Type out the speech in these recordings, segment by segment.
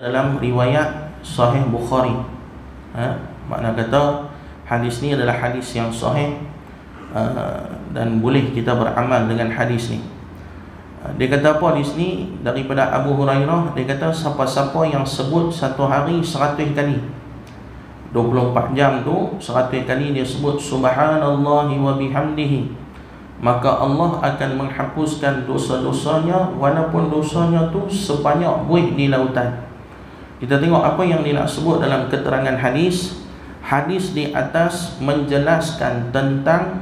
dalam riwayat Sahih Bukhari. Makna kata hadis ni adalah hadis yang sahih, dan boleh kita beramal dengan hadis ni. Dia kata apa di sini daripada Abu Hurairah, dia kata siapa-siapa yang sebut satu hari 100 kali, 24 jam tu 100 kali dia sebut subhanallahi wa bihamdihi, maka Allah akan menghapuskan dosa-dosanya walaupun dosanya tu sebanyak buih di lautan. Kita tengok apa yang dia nak sebut dalam keterangan hadis. Hadis di atas menjelaskan tentang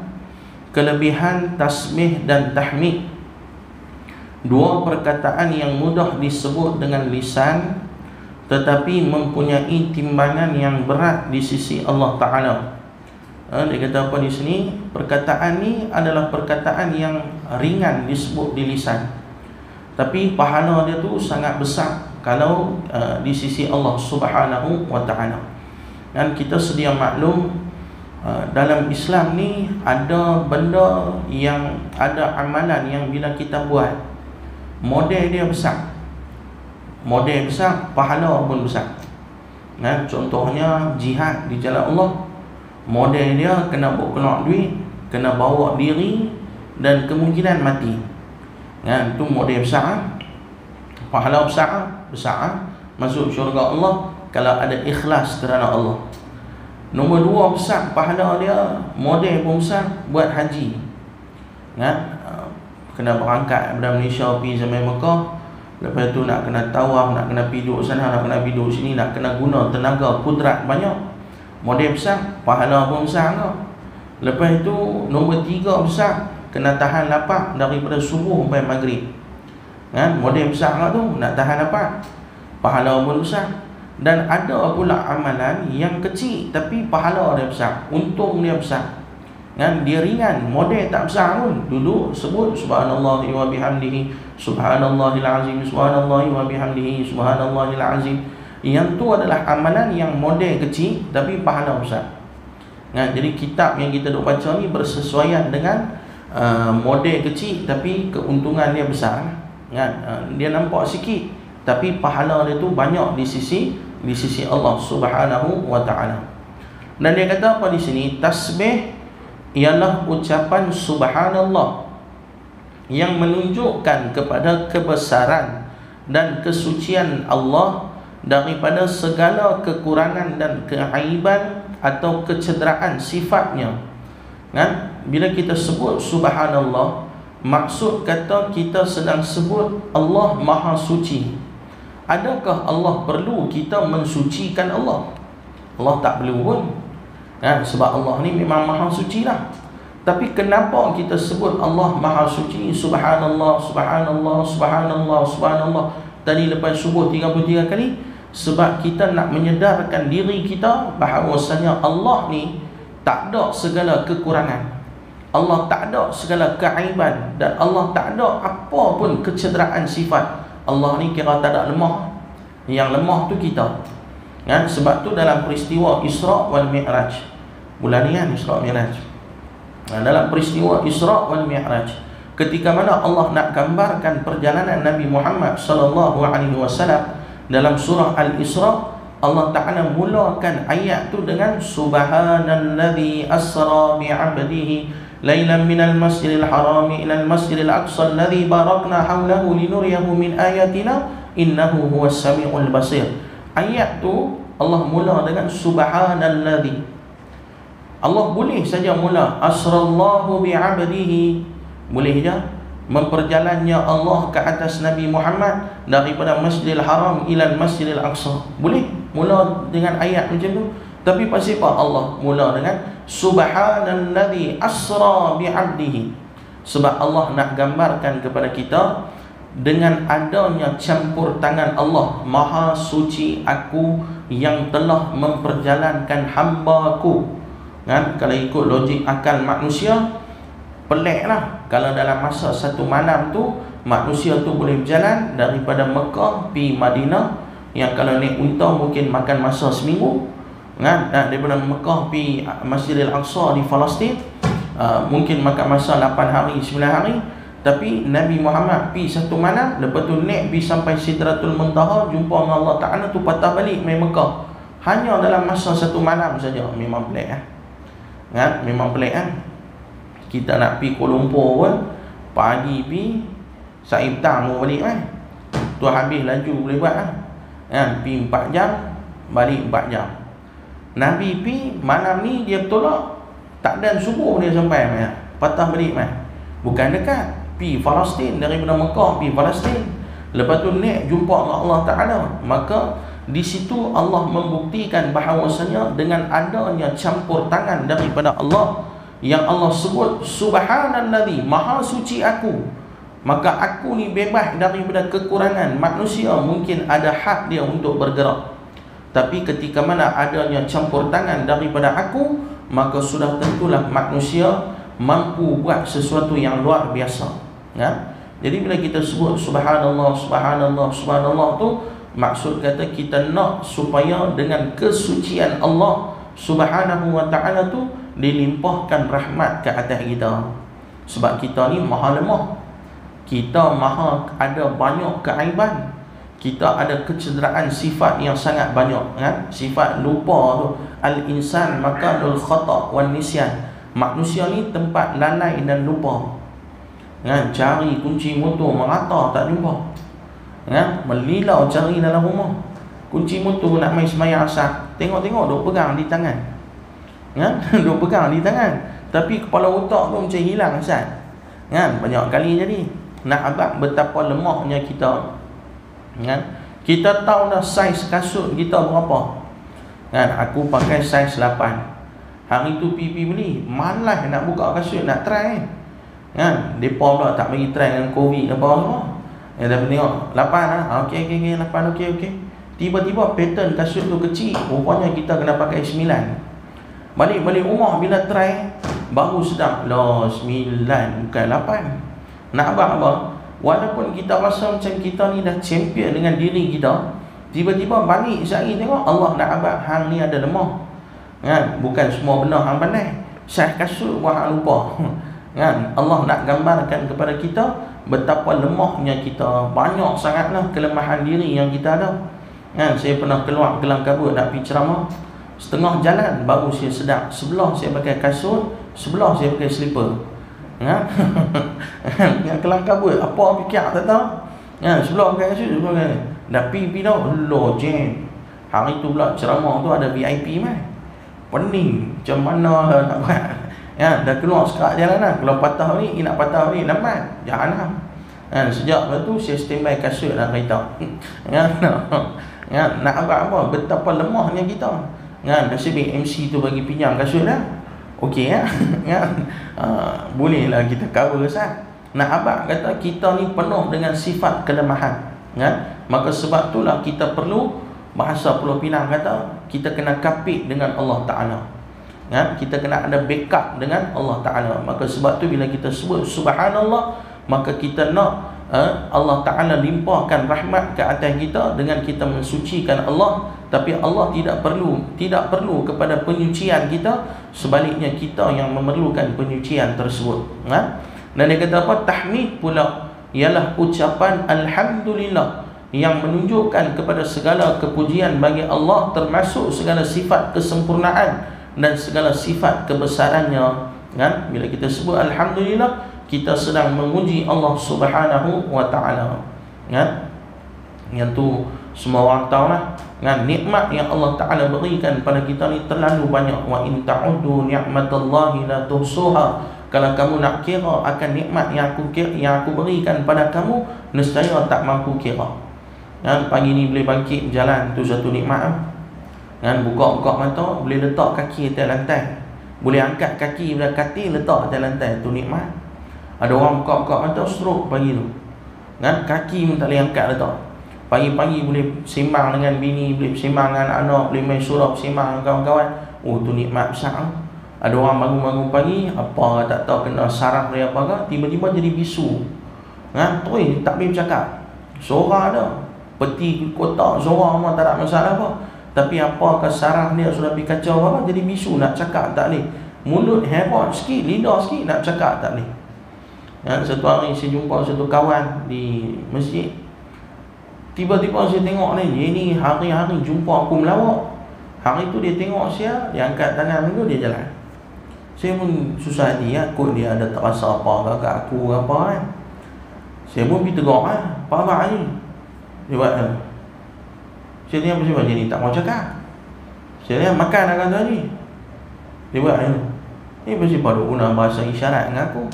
kelebihan tasbih dan tahmid, dua perkataan yang mudah disebut dengan lisan tetapi mempunyai timbangan yang berat di sisi Allah Ta'ala. Dia kata apa di sini? Perkataan ni adalah perkataan yang ringan disebut di lisan, tapi pahala dia tu sangat besar kalau di sisi Allah Subhanahu wa Ta'ala. Dan kita sedia maklum, dalam Islam ni ada benda yang ada amalan yang bila kita buat, model dia besar. Model besar, pahala pun besar. Contohnya jihad di jalan Allah, model dia kena bawa keluar duit, kena bawa diri dan kemungkinan mati. Itu model besar. Pahala besar, masuk syurga Allah kalau ada ikhlas kerana Allah. Nombor 2 besar pahala dia, model pun besar, buat haji. Kena berangkat daripada Malaysia pergi sampai Mekah, lepas tu nak kena tawaf, nak kena pergi duduk sana, nak kena pergi duduk sini, nak kena guna tenaga kudrat banyak. Model besar, pahala pun besar ke. Lepas tu nombor 3 besar, kena tahan lapar daripada subuh sampai maghrib. Model besar ke tu, nak tahan lapar, pahala pun besar. Dan ada pula amalan yang kecil tapi pahala dia besar, untung dia besar. Dia ringan, model tak besar pun, duduk sebut subhanallahi wa bihamdihi, subhanallahil azim, subhanallahi wa bihamdihi, subhanallahil azim. Yang tu adalah amalan yang model kecil tapi pahala besar. Jadi kitab yang kita duk baca ni bersesuaian dengan model kecil tapi keuntungan dia besar. Dia nampak sikit tapi pahala dia tu banyak di sisi Allah Subhanahu wa Ta'ala. Dan dia kata apa di sini? Tasbih ialah ucapan subhanallah yang menunjukkan kepada kebesaran dan kesucian Allah daripada segala kekurangan dan keaiban atau kecederaan sifatnya. Bila kita sebut subhanallah, maksud kata kita sedang sebut Allah Maha Suci. Adakah Allah perlu kita mensucikan Allah? Allah tak perlu pun, sebab Allah ni memang Maha Suci lah. Tapi kenapa kita sebut Allah Maha Suci? Subhanallah, subhanallah, subhanallah, subhanallah tadi lepas subuh 33 kali. Sebab kita nak menyedarkan diri kita bahawasanya Allah ni tak ada segala kekurangan, Allah tak ada segala keaiban, dan Allah tak ada apa pun kecederaan sifat. Allah ni kira tak ada lemah. Yang lemah tu kita. Sebab tu dalam peristiwa Isra wal Mi'raj, bulan ni Isra Mi'raj, dalam peristiwa Isra wal Mi'raj, ketika mana Allah nak gambarkan perjalanan Nabi Muhammad sallallahu alaihi wasallam dalam surah Al-Isra, Allah Ta'ala mulakan ayat tu dengan subhanalladzi asra bi'abdihi lailan minal masjidil harami ilal masjidil aqsa alladzi barakna hawlahu linuriyahu min ayatina innahu huwas samiul basir. Ayat tu Allah mula dengan subhanalladzi. Allah boleh saja mula asrallahu bi'abdihi, boleh je memperjalannya Allah ke atas Nabi Muhammad daripada Masjidil Haram ilal Masjidil Aqsa, boleh mula dengan ayat macam tu. Tapi pasal apa Allah mula dengan subhanalladzi asra bi'abdihi? Sebab Allah nak gambarkan kepada kita dengan adanya campur tangan Allah, Maha Suci aku yang telah memperjalankan hamba-Ku. Kalau ikut logik akal manusia, pelik lah kalau dalam masa satu malam tu manusia tu boleh berjalan daripada Mekah pergi Madinah, yang kalau naik unta mungkin makan masa seminggu. Daripada Mekah pergi Masjidil Aqsa di Palestin, mungkin makan masa 8 hari 9 hari. Tapi Nabi Muhammad pi satu malam, lepas tu naik pi sampai Sidratul Muntaha, jumpa dengan Allah Ta'ala, tu patah balik mai Mekah. Hanya dalam masa satu malam saja. Memang pelik kan? Memang pelik kan? Kita nak pi Kuala Lumpur pun, pagi pi, saib petang balik kan? Tu habis laju boleh buat kan? Pi 4 jam, balik 4 jam. Nabi pi malam ni dia bertolak, tak dan subuh dia sampai mai. Patah balik mai. Bukan dekat, pi Palestin, daripada Mekah pi Palestin. Lepas tu naik jumpa dengan Allah Ta'ala. Maka di situ Allah membuktikan bahawasanya dengan adanya campur tangan daripada Allah, yang Allah sebut Subhanalladzi, maha suci aku, maka aku ni bebas daripada kekurangan. Manusia mungkin ada hak dia untuk bergerak, tapi ketika mana adanya campur tangan daripada aku, maka sudah tentulah manusia mampu buat sesuatu yang luar biasa. Jadi bila kita sebut Subhanallah, Subhanallah, Subhanallah tu, maksud kata kita nak supaya dengan kesucian Allah Subhanahu wa ta'ala tu dilimpahkan rahmat ke atas kita. Sebab kita ni maha lemah, kita maha ada banyak keaiban, kita ada kecederaan sifat yang sangat banyak kan? Sifat lupa tu, al-insan makanul khata' wan nisyan. Manusia ni tempat lalai dan lupa kan? Cari kunci motor merata tak jumpa kan? Melilau cari dalam rumah, kunci motor nak main semayang asar, tengok-tengok duk pegang di tangan kan? Duk pegang di tangan, tapi kepala otak tu macam hilang Ustaz kan? Banyak kali jadi. Nak abang betapa lemahnya kita kan? Kita tahu dah saiz kasut kita berapa kan? Aku pakai saiz 8. Hari tu pipi beli, malas nak buka kasut, nak try kan? Depa pula tak bagi try dengan COVID apa semua. Dah tengok 8 okey 8 okey. Tiba-tiba pattern kasut tu kecil, rupanya kita kena pakai 9. Balik rumah bila try baru sedap, lah 9 bukan 8. Nak abang apa? Walaupun kita rasa macam kita ni dah champion dengan diri kita, tiba-tiba balik sehari tengok Allah nak abang, hang ni ada lemah kan? Bukan semua benda hang pandai. Saiz kasut buat hang lupa kan? Allah nak gambarkan kepada kita betapa lemahnya kita. Banyak sangatlah kelemahan diri yang kita ada kan? Saya pernah keluar kelang kabut nak pergi ceramah, setengah jalan baru saya sedar, sebelah saya pakai kasut, sebelah saya pakai slipper kan? Yang kelang kabut apa fikir tak tahu kan? Sebelah pakai kasut, sebelah pakai. Dah pergi dah, Allah jam. Hari tu pula ceramah tu ada VIP mai. Pening macam mana nak buat ya? Dah keluar sekat jalanan, kalau patah ni nak patah ni lambat jahanam kan? Sejak tu saya standby kasut dalam kereta kan? Nak apa betapa lemahnya kita kan? Nasib MC tu bagi pinjam kasut dah okey ya? Bolehlah kita cover sah. Nak abang kata kita ni penuh dengan sifat kelemahan kan? Maka sebab itulah kita perlu, bahasa Pulau Pinang kata, kita kena kapit dengan Allah Ta'ala kan? Kita kena ada backup dengan Allah Ta'ala. Maka sebab tu bila kita sebut Subhanallah, maka kita nak Allah Ta'ala limpahkan rahmat ke atas kita dengan kita mensucikan Allah. Tapi Allah tidak perlu kepada penyucian kita, sebaliknya kita yang memerlukan penyucian tersebut kan? Dan dia kata apa? Tahmid pula ialah ucapan Alhamdulillah, yang menunjukkan kepada segala kepujian bagi Allah, termasuk segala sifat kesempurnaan dan segala sifat kebesarannya kan? Bila kita sebut Alhamdulillah, kita sedang memuji Allah Subhanahu wa ta'ala kan? Yang tu semua orang tahu lah kan? Nikmat yang Allah Ta'ala berikan pada kita ni terlalu banyak. Wa in ta'uddu ni'matallahi la tuhsuha. Kalau kamu nak kira akan nikmat yang aku berikan pada kamu, nescaya tak mampu kira kan? Pagi ni boleh bangkit berjalan, tu satu nikmat kan? Buka mata, boleh letak kaki atas lantai, boleh angkat kaki dari katil letak atas lantai, tu nikmat. Ada orang buka mata stroke pagi tu kan? Kaki pun tak boleh angkat letak. Pagi-pagi boleh sembang dengan bini, boleh sembang dengan anak, boleh main surau, sembang dengan kawan-kawan. Oh, tu nikmat besar. Ada orang bangun-bangun pagi, apa tak tahu kena saraf dia apa ke, tiba-tiba jadi bisu kan? Terus tak boleh bercakap, suara ada peti kotak, suara memang tak ada masalah apa, tapi apakah saraf dia sudah pergi kacau apa, jadi bisu, nak cakap tak boleh, mulut hebat sikit, lidah sikit, nak cakap tak boleh Satu hari saya jumpa satu kawan di masjid. Tiba-tiba saya tengok dia ni hari-hari jumpa aku melawak. Hari tu dia tengok saya, dia angkat tangan dulu, dia jalan. Saya pun susah hati kot dia ada terasa apa kat aku apa kan. Saya pun pergi tegur apa ni? Dia buat saya tanya apa dia ni tak mau cakap. Saya tanya makan dah kata ni. Dia buat ni pasti pada guna bahasa isyarat dengan aku.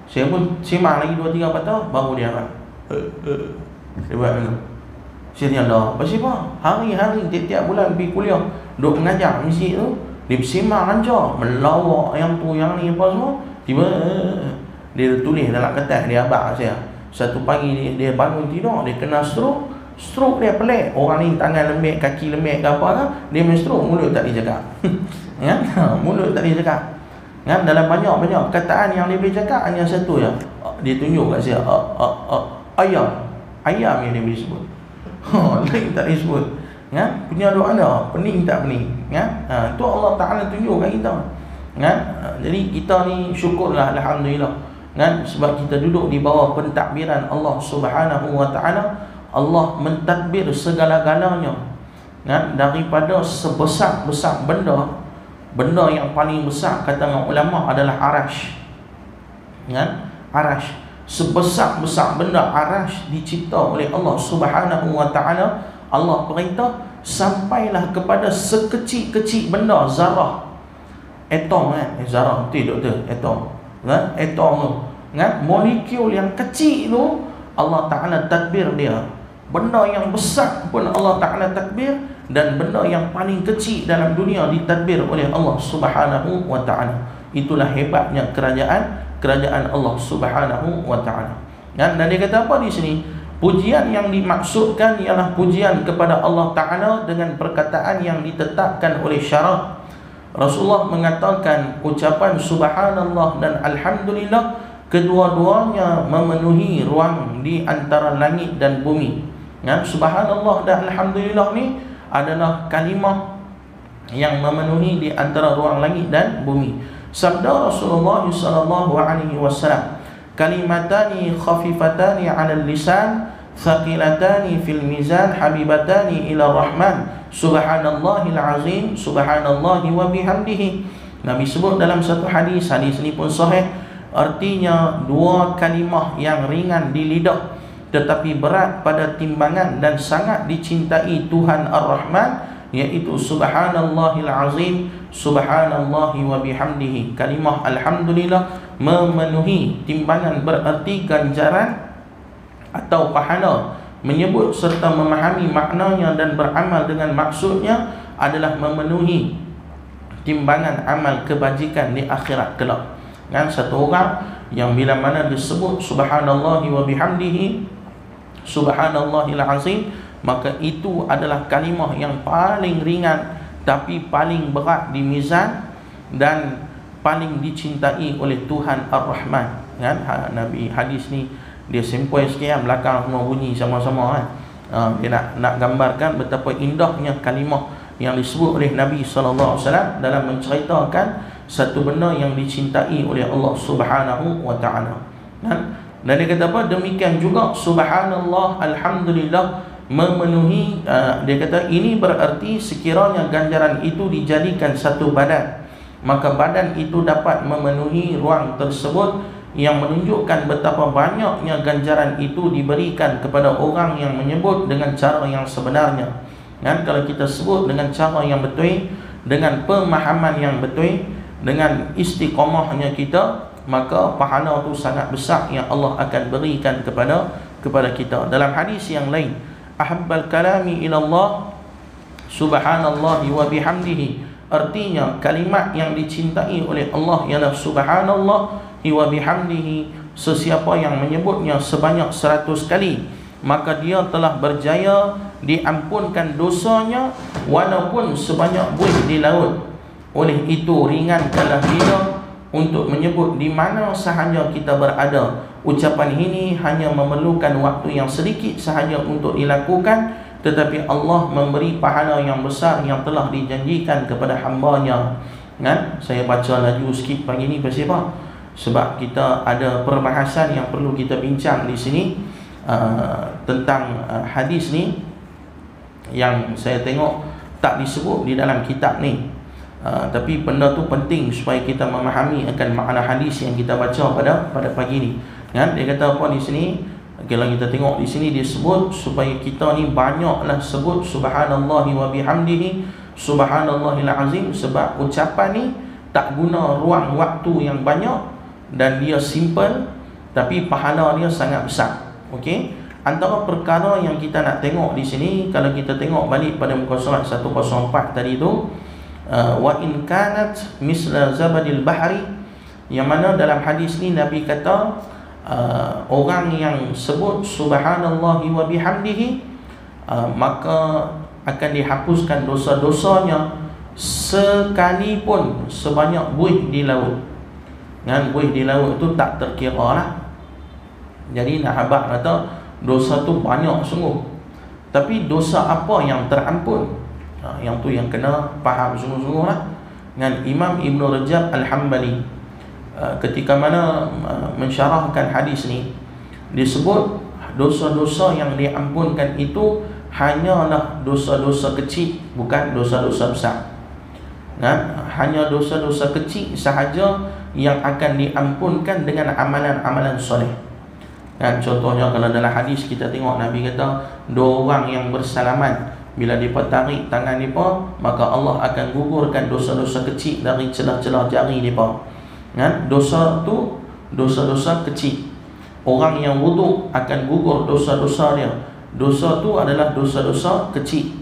Saya pun simak lagi 2-3 patah baru dia buat. Dia buat saya tanya dah pasal apa? Hari-hari tiap-tiap bulan pergi kuliah, duk mengajar masjid tu, dia bersimak aja, melawak yang tu yang ni apa semua. Tiba dia tulis dalam kertas dia abang saya. Satu pagi dia bangun tidur, dia kena stroke. Stroke dia pelik. Orang ni tangan lembek, kaki lembek ke apa kan, dia main stroke, mulut tak dia cakap. Kan? Mulut tak dia cakap. Kan? Dalam banyak-banyak perkataan yang dia boleh cakap, hanya satu je. Dia tunjuk kat saya, ayam. Ayam yang dia boleh sebut. Lain tak disebut. Kan? Punya doa ada, pening tak pening. Kan? Itu Allah Ta'ala tunjuk kat kita. Kan? Jadi kita ni syukurlah, alhamdulillah. Kan? Sebab kita duduk di bawah pentadbiran Allah Subhanahu wa Ta'ala. Allah mentadbir segala-galanya. Kan? Daripada sebesar-besar benda yang paling besar kata ulama adalah arash. Kan? Arash. Sebesar-besar benda arash dicipta oleh Allah Subhanahu wa Ta'ala. Allah perintah sampailah kepada sekecil-kecil benda zarah. Atom zarah betul doktor, atom. Kan? Atom tu. Kan? Molekul yang kecil tu Allah Ta'ala tadbir dia. Benda yang besar pun Allah Ta'ala tadbir, dan benda yang paling kecil dalam dunia ditadbir oleh Allah Subhanahu wa Ta'ala. Itulah hebatnya kerajaan Allah Subhanahu wa Ta'ala. Dan dia kata apa di sini? Pujian yang dimaksudkan ialah pujian kepada Allah Ta'ala dengan perkataan yang ditetapkan oleh syarak. Rasulullah mengatakan ucapan subhanallah dan alhamdulillah, kedua-duanya memenuhi ruang di antara langit dan bumi. Subhanallah dan alhamdulillah ni adalah kalimah yang memenuhi di antara ruang langit dan bumi. Sabda Rasulullah sallallahu alaihi wasallam, kalimatani khafifatani 'ala lisan, thaqilatani fil mizan, habibatani ila rahman, subhanallahil azim, subhanallahi wa bihamdihi. Nabi sebut dalam satu hadis ini pun sahih, artinya dua kalimah yang ringan di lidah tetapi berat pada timbangan dan sangat dicintai Tuhan Ar-Rahman, iaitu subhanallahil azim, subhanallahi wa bihamdihi. Kalimah alhamdulillah memenuhi timbangan, bererti ganjaran atau pahala. Menyebut serta memahami maknanya dan beramal dengan maksudnya adalah memenuhi timbangan amal kebajikan di akhirat kelak. Kan? Satu orang yang bila mana disebut subhanallahi wa bihamdihi, subhanallahil azim, maka itu adalah kalimah yang paling ringan tapi paling berat di mizan dan paling dicintai oleh Tuhan Ar-Rahman. Kan? Nabi hadis ni dia sempoi sekian belakang semua bunyi sama-sama kan. Dia nak gambarkan betapa indahnya kalimah yang disebut oleh Nabi sallallahu alaihi wasallam dalam menceritakan satu benda yang dicintai oleh Allah Subhanahu wa Ta'ala. Kan? Dan dia kata apa? Demikian juga subhanallah alhamdulillah memenuhi, dia kata ini bererti sekiranya ganjaran itu dijadikan satu badan, maka badan itu dapat memenuhi ruang tersebut, yang menunjukkan betapa banyaknya ganjaran itu diberikan kepada orang yang menyebut dengan cara yang sebenarnya. Kan? Kalau kita sebut dengan cara yang betul, dengan pemahaman yang betul, dengan istiqamahnya kita, maka pahala itu sangat besar yang Allah akan berikan kepada kita. Dalam hadis yang lain, ahabbal kalami ilallah subhanallahi wa bihamdihi, artinya kalimat yang dicintai oleh Allah ialah subhanallahi wa bihamdihi. Sesiapa yang menyebutnya sebanyak 100 kali, maka dia telah berjaya diampunkan dosanya walaupun sebanyak buih di laut. Oleh itu ringankanlah kita untuk menyebut di mana sahaja kita berada. Ucapan ini hanya memerlukan waktu yang sedikit sahaja untuk dilakukan, tetapi Allah memberi pahala yang besar yang telah dijanjikan kepada hamba-Nya. Kan? Saya baca laju sikit pagi ni pasal apa? sebab kita ada perbahasan yang perlu kita bincang di sini tentang hadis ni yang saya tengok tak disebut di dalam kitab ni. Tapi benda tu penting supaya kita memahami akan makna hadis yang kita baca pada pagi ni. Kan? Dia kata apa di sini? Kalau kita tengok di sini dia sebut supaya kita ni banyaklah sebut subhanallahi wa bihamdihi subhanallahil azim, sebab ucapan ni tak guna ruang waktu yang banyak dan dia simple tapi pahala dia sangat besar. Okey, antara perkara yang kita nak tengok di sini, kalau kita tengok balik pada muka surat 104 tadi tu, wa in kanat misla zabadil bahri, yang mana dalam hadis ni Nabi kata orang yang sebut subhanallahi wa bihamdihi maka akan dihapuskan dosa-dosanya sekalipun sebanyak buih di laut. Kan, buih di laut tu tak terkira lah. Jadi nak habaq kata dosa tu banyak sungguh, tapi dosa apa yang terampun? Yang tu yang kena faham sungguh-sungguh lah. Dengan Imam Ibn Rajab Al-Hambali ketika mana mensyarahkan hadis ni, disebut dosa-dosa yang diampunkan itu hanyalah dosa-dosa kecil, bukan dosa-dosa besar. Hanya dosa-dosa kecil sahaja yang akan diampunkan dengan amalan-amalan soleh. Contohnya kalau dalam hadis kita tengok Nabi kata dua orang yang bersalaman, bila mereka tarik tangan mereka, maka Allah akan gugurkan dosa-dosa kecil dari celah-celah jari mereka. Dosa tu dosa-dosa kecil. Orang yang wuduk akan gugur dosa-dosa dia. Dosa tu adalah dosa-dosa kecil.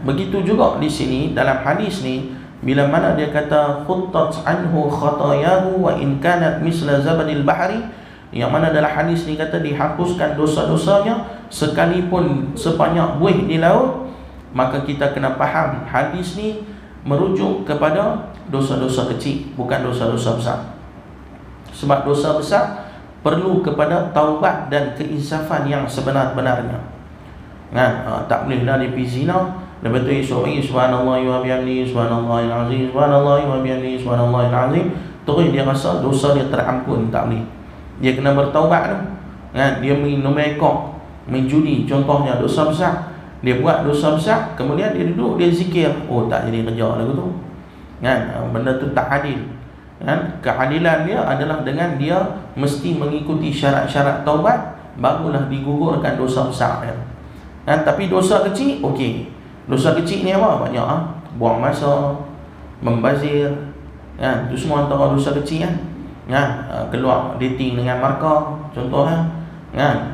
Begitu juga di sini dalam hadis ni, bila mana dia kata khuttat anhu khatayahu wa in kanat misla zabadil bahri, yang mana dalam hadis ni kata dihapuskan dosa-dosanya sekalipun sebanyak buih di laut, maka kita kena faham hadis ni merujuk kepada dosa-dosa kecil, bukan dosa-dosa besar. Sebab dosa besar perlu kepada taubat dan keinsafan yang sebenar-benarnya. Tak boleh dah dia pergi zina, lepas tu esok lagi subhanallah wa bihamdihi subhanallahil azim subhanallah wa bihamdihi subhanallahil azim, terus dia rasa dosa dia terampun. Tak boleh. Dia kena bertaubat tu. Dia minum ekor, main judi contohnya, dosa besar. Dia buat dosa besar, kemudian dia duduk dia zikir, oh tak jadi kerja lagu tu. Benda tu tak adil. Keadilan dia adalah dengan dia mesti mengikuti syarat-syarat taubat, barulah digugurkan dosa besar dia. Tapi dosa kecil, okey. Dosa kecil ni apa? Banyak buang masa, membazir, itu semua antara dosa kecil kan. Keluar dating dengan markah contohnya,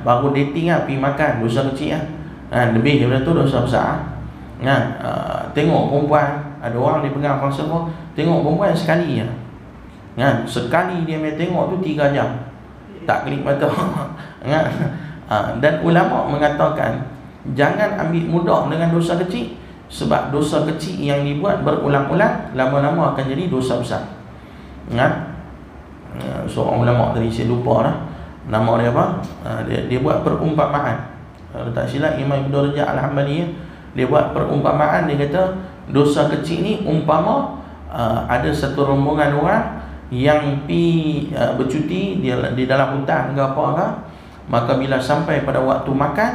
baru dating pergi makan, dosa kecil lebih daripada tu dosa besar. Tengok perempuan, ada orang dia pegang falsafah, tengok perempuan sekali sekali dia main tengok tu 3 jam tak kelip mata. Dan ulama mengatakan jangan ambil mudah dengan dosa kecil, sebab dosa kecil yang dibuat berulang-ulang lama-lama akan jadi dosa besar. Seorang ulama tadi saya lupa lah nama dia apa, dia buat perumpamaan. Tak silap Imam Ibn Rajab Al-Hambali, dia buat perumpamaan. Dia kata dosa kecil ni umpama ada satu rombongan orang yang pi bercuti di dalam hutan ke apa ke, maka bila sampai pada waktu makan,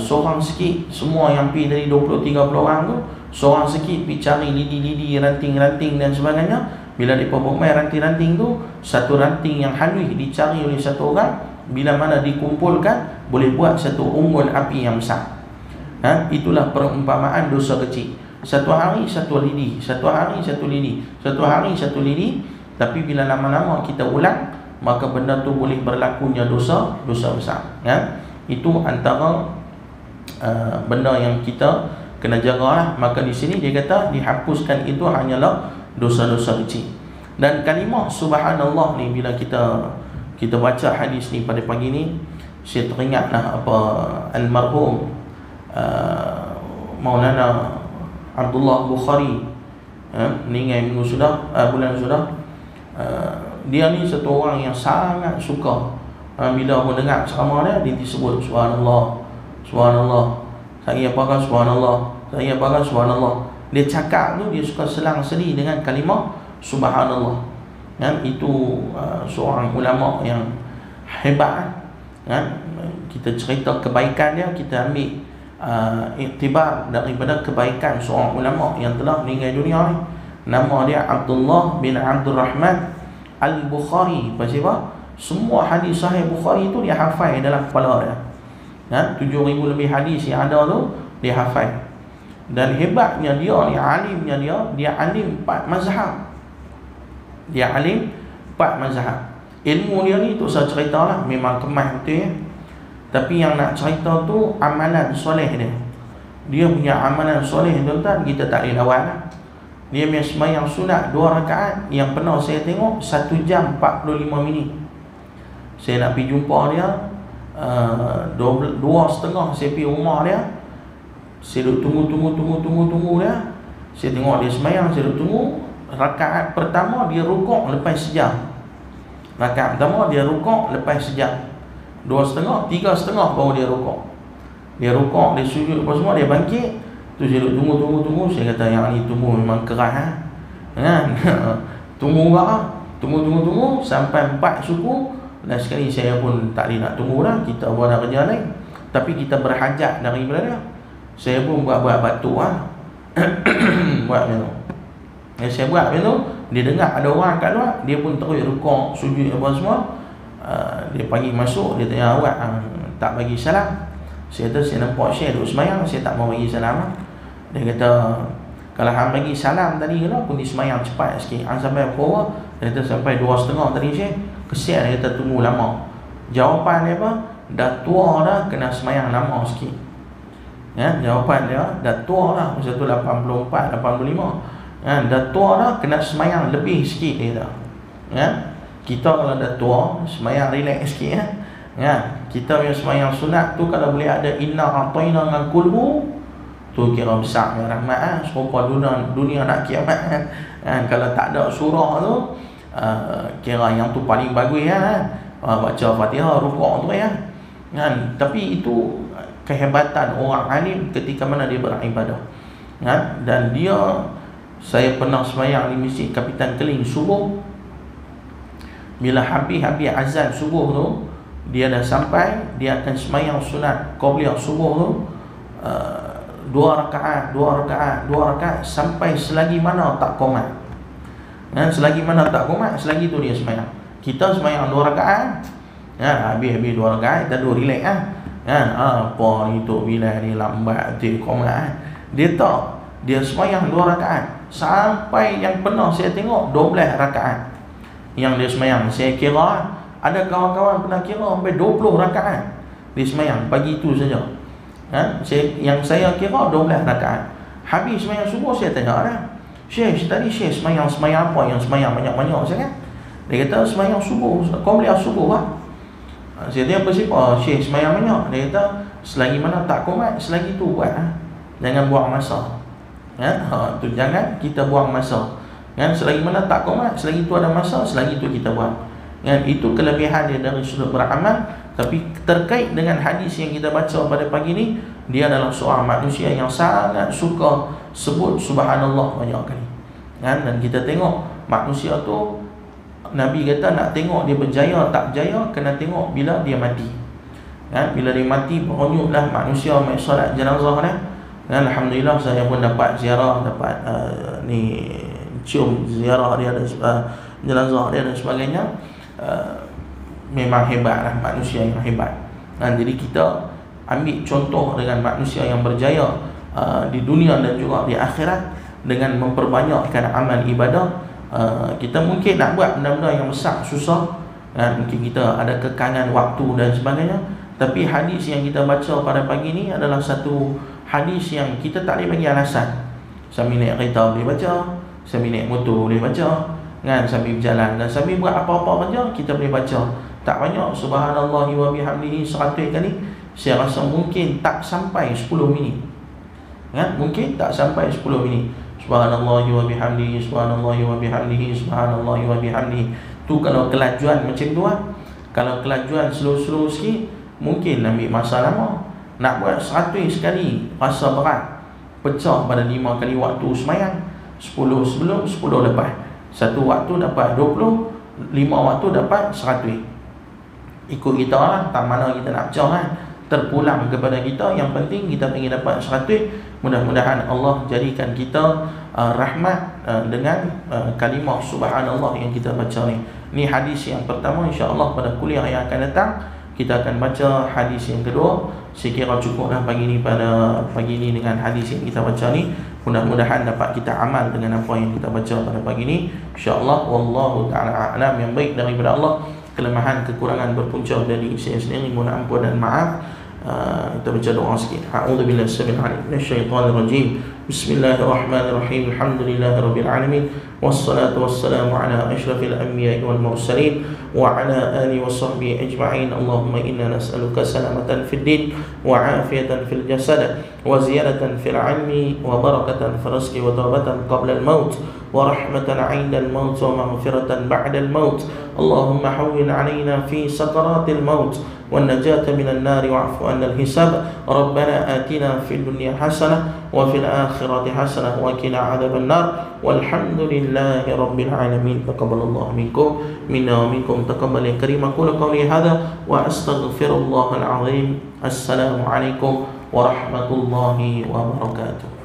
seorang sikit, semua yang pi dari 20-30 orang tu, seorang sikit pi cari lidi-lidi, ranting-ranting dan sebagainya. Bila mereka bermain ranting-ranting tu, satu ranting yang halus dicari oleh satu orang, bila mana dikumpulkan boleh buat satu unggun api yang besar. Itulah perumpamaan dosa kecil. Satu hari satu lidi, satu hari satu lidi, satu hari satu lidi. Tapi bila lama-lama kita ulang, maka benda tu boleh berlakunya dosa besar. Itu antara benda yang kita kena jaga. Maka di sini dia kata dihapuskan itu hanyalah dosa-dosa kecil. Dan kalimah subhanallah ni, bila kita baca hadis ni pada pagi ni, saya teringatlah apa almarhum Maulana Abdullah Bukhari meninggal minggu sudah, bulan sudah. Dia ni satu orang yang sangat suka bila mendengar ceramah dia disebut subhanallah, subhanallah, saya apakah subhanallah, saya apakah subhanallah. Dia cakap tu dia suka selang seli dengan kalimah subhanallah. Kan itu seorang ulama yang hebat kan. Kita cerita kebaikan dia, kita ambil iktibar daripada kebaikan seorang ulama yang telah meninggal dunia ni. Nama dia Abdullah bin Abdul Rahman Al-Bukhari. Pasal apa? Semua hadis sahih Bukhari tu dia hafal dalam kepala dia. 7,000 lebih hadis yang ada tu dia hafal. Dan hebatnya dia ni, alimnya dia alim 4 mazhab. Dia alim 4 mazhab. Ilmu dia ni tu saya ceritalah memang kemas betul ya. Tapi yang nak cerita tu amalan soleh dia. Dia punya amalan soleh tuan-tuan, kita tak boleh lawan lah. Dia punya sembahyang sunat 2 rakaat yang pernah saya tengok 1 jam 45 minit. Saya nak pergi jumpa dia 2.30 saya pergi rumah dia. Saya duduk tunggu dia. Saya tengok dia sembahyang, saya duduk tunggu. Rakaat pertama dia rukuk lepas sejam. Rakaat pertama dia rukuk lepas sejam. 2.30, 3.30 baru dia rukuk. Dia rukuk, dia sujud apa semua, dia bangkit. Tu saya duduk tunggu. Saya kata yang ni tunggu memang keras kan. Tunggu sampai 4 suku. Dan sekali saya pun tak boleh nak tunggu dah. Kita buat nak kerja lain. Tapi kita berhajat daripada dia. Saya pun buat batuk buat macam tu. Saya buat macam tu, dia dengar ada orang kat luar, dia pun terus rukuk, sujud apa semua. Dia panggil masuk, dia tanya awak tak bagi salam. Saya kata saya nampak Syekh duduk semayang, saya tak mau bagi salam. Dia kata kalau hang bagi salam tadi kalau pun disemayang cepat sikit. Hang sampai pukul, dia kata sampai 2.30 tadi Syekh. Kesian, dia kata tunggu lama. Jawapan dia apa? Dah tua dah, kena semayang lama sikit. Ya, jawapan dia dah tua dah, masa tu 84, 85. Dah tua dah, kena semayang lebih sikit dia kata. Ya. Kita kalau dah tua, semayang relax sikit ya. Kita punya semayang sunat tu kalau boleh ada inna a'tayna dengan kulhu, tu kira besar ya rahmat serupa dunia nak kiamat kan. Kalau tak ada surah tu, kira yang tu paling bagus baca Fatihah, rukuk tu ya. Tapi itu kehebatan orang alim ketika mana dia beribadah. Dan dia, saya pernah semayang di Masjid Kapitan Keling subuh. Bila habis azan subuh tu, dia dah sampai, dia akan semayang sunat qabliyah subuh tu 2 rakaat sampai selagi mana tak qomat. Selagi mana tak qomat, selagi tu dia semayang. Kita semayang 2 rakaat, habis 2 rakaat kita duduk relax apa ni tu bila ni lambat tu qomat. Dia tak, dia semayang 2 rakaat sampai yang pernah saya tengok 12 rakaat yang dia semayang. Saya kira ada kawan-kawan pernah kira sampai 20 rakaat dia semayang pagi tu saja. Yang saya kira 12 rakaat. Habis semayang subuh saya tanya dah, Syekh tadi Syekh semayang apa yang semayang banyak-banyak sangat? Dia kata semayang subuh, qabliyah subuh lah. Saya tanya apa siapa? Syekh semayang banyak. Dia kata selagi mana tak qomat, selagi tu buat jangan buang masa. Tu jangan kita buang masa. Selagi mana tak qomat, selagi tu ada masa, selagi tu kita buat. Itu kelebihan dia dari sudut beramal. Tapi terkait dengan hadis yang kita baca pada pagi ni, dia adalah seorang manusia yang sangat suka sebut subhanallah banyak kali. Dan kita tengok manusia tu, Nabi kata nak tengok dia berjaya tak berjaya, kena tengok bila dia mati. Bila dia mati, beronyuklah manusia mai solat jenazah dah. Alhamdulillah saya pun dapat ziarah, dapat cium ziarah dia dan jenazah dia dan sebagainya. Memang hebatlah, manusia yang hebat. Jadi kita ambil contoh dengan manusia yang berjaya di dunia dan juga di akhirat dengan memperbanyakkan amal ibadah. Kita mungkin nak buat benda-benda yang besar susah, mungkin kita ada kekangan waktu dan sebagainya. Tapi hadis yang kita baca pada pagi ni adalah satu hadis yang kita tak boleh bagi alasan. Sambil naik kereta boleh baca, sambil naik motor boleh baca, sambil berjalan dan sambil buat apa-apa saja kita boleh baca. Tak banyak, subhanallahi wa bihamdihi 100 kali. Saya rasa mungkin tak sampai 10 minit. Mungkin tak sampai 10 minit. Subhanallahi wa bihamdihi, subhanallahi wa bihamdihi, subhanallahi wa bihamdihi. Tu kalau kelajuan macam tu Kalau kelajuan slow-slow sikit, mungkin ambil masa lama. Nak buat 100 sekali rasa berat. Pecah pada 5 kali waktu semayang, 10 sebelum, 10 lepas. Satu waktu dapat 20, 5 waktu dapat 100. Ikut kita lah, tak mana kita nak pecah kan, terpulang kepada kita. Yang penting kita ingin dapat 100. Mudah-mudahan Allah jadikan kita rahmat dengan kalimah subhanallah yang kita baca ni. Ni hadis yang pertama. InsyaAllah pada kuliah yang akan datang kita akan baca hadis yang kedua. Saya kira cukuplah pagi ni, pada pagi ni dengan hadis yang kita baca ni. Mudah-mudahan dapat kita amal dengan apa yang kita baca pada pagi ni, insya-Allah. Wallahu ta'ala a'lam. Yang baik daripada Allah, kelemahan kekurangan berpunca dari saya sendiri, mohon ampun dan maaf. Kita baca doa sikit. A'udzubillahi samil alim minasyaitonir rajim. Bismillahirrahmanirrahim. Alhamdulillahirabbil alamin. Wassalatu wassalamu ala asyrafil anbiya'i wal mursalin wa ala alihi wa sahbihi ajma'in. Allahumma inna nas'aluka salamatan fid din wa 'afiyatan fil jasad wa ziyadatan fil 'ilmi wa barakatan fil rizqi wa tawbatan qabla al maut wa rahmatan 'inda al maut wa maghfiratan ba'da al maut. Allahumma hawwin 'alaina fi sakaratil maut والنجاة من النار واعف عنا الحساب. ربنا آتنا في الدنيا حسنة وفي الآخرة حسنة وقنا عذاب النار والحمد لله رب العالمين. تقبل الله منكم منا ومنكم تقبل يا كريم. أقول قولي هذا وأستغفر الله العظيم. السلام عليكم ورحمة الله وبركاته.